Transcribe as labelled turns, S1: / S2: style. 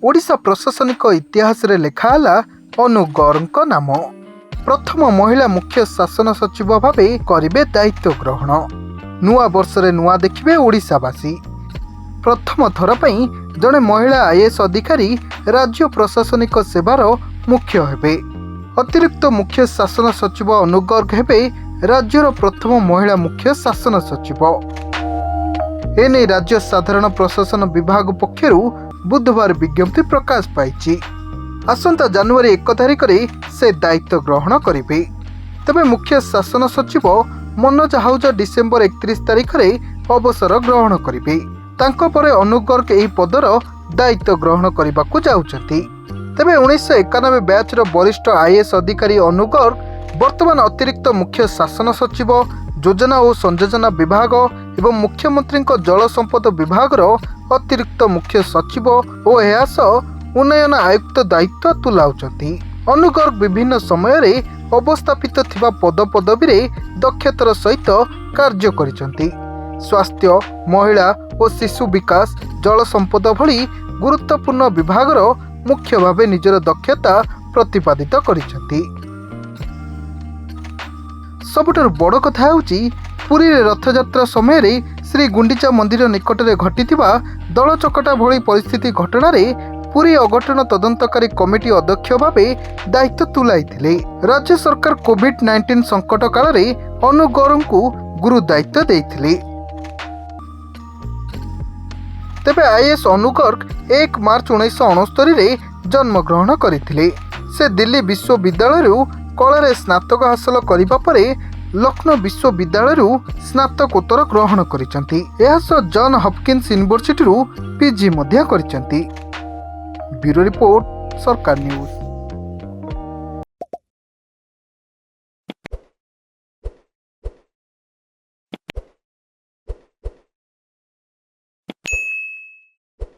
S1: ओडिशा प्रशासनिक इतिहास रे लेखाला अनु गौरଙ୍କ नाम प्रथम महिला मुख्य शासन सचिव भावे करिवे दायित्व ग्रहण। नुआ वर्ष रे नुआ देखिबे ओडिशावासी। प्रथम थर पई जणे महिला आईएएस अधिकारी राज्य प्रशासनिक सेवार मुख्य हेबे। अतिरिक्त मुख्य शासन सचिव अनु गर्ग हेबे राज्यर प्रथम महिला मुख्य शासन सचिव। एने राज्य साधारण प्रशासन विभाग पक्षरु बुधवार विज्ञप्ति प्रकाश पाई। आसंता जनवरी 1 तारिख रे से दायित्व ग्रहण करिवे। तबे मुख्य शासन सचिव मनोज हाउजा डिसेम्बर 31 तारिख रे अवसर ग्रहण करिवे। तांको परे अनु गर्ग एही पदर दायित्व ग्रहण करबाकू जाउछंती। तबे 1991 बैच रो वरिष्ठ आईएएस अधिकारी अनु गर्ग वर्तमान अतिरिक्त मुख्य शासन सचिव योजना और संयोजना विभाग एवं मुख्यमंत्री जल संपद विभाग अतिरिक्त मुख्य सचिव और एहास उन्नयन आयुक्त दायित्व तुलाउछंती। अनु गर्ग विभिन्न समय रे अवस्थापित थिबा पद पदवी रे दक्षतार सहित कार्य करिसंती। स्वास्थ्य, महिला और शिशु विकास, जल संपद भली गुरुत्वपूर्ण विभाग मुख्य भावे निजर दक्षता प्रतिपादित करिसंती। सबुठारु बड़ कथा होउची पुरी रे रथयात्रा समय रे श्री गुंडीचा मंदिर निकट में घटिथिबा दल चकटा भली परिस्थिति घटना रे पुरी अघटन तदंतकारी कमिटी अध्यक्ष भावे दायित्व तुलाइथिले। राज्य सरकार कोविड-19 संकट काल रे अनु गौरङ को गुरु दायित्व देइथिले। तेबे आईएएस अनु गर्ग 1 मार्च 1969 रे जन्म ग्रहण करथिले। से दिल्ली विश्वविद्यालय कला स्नातक हासिल करिबा परे लखनऊ विश्वविद्यालय स्नातकोत्तर ग्रहण करिसंती। एहास जॉन हॉपकिंस यूनिवर्सिटी पीजी मध्य करिसंती। ब्यूरो रिपोर्ट, सरकार न्यूज।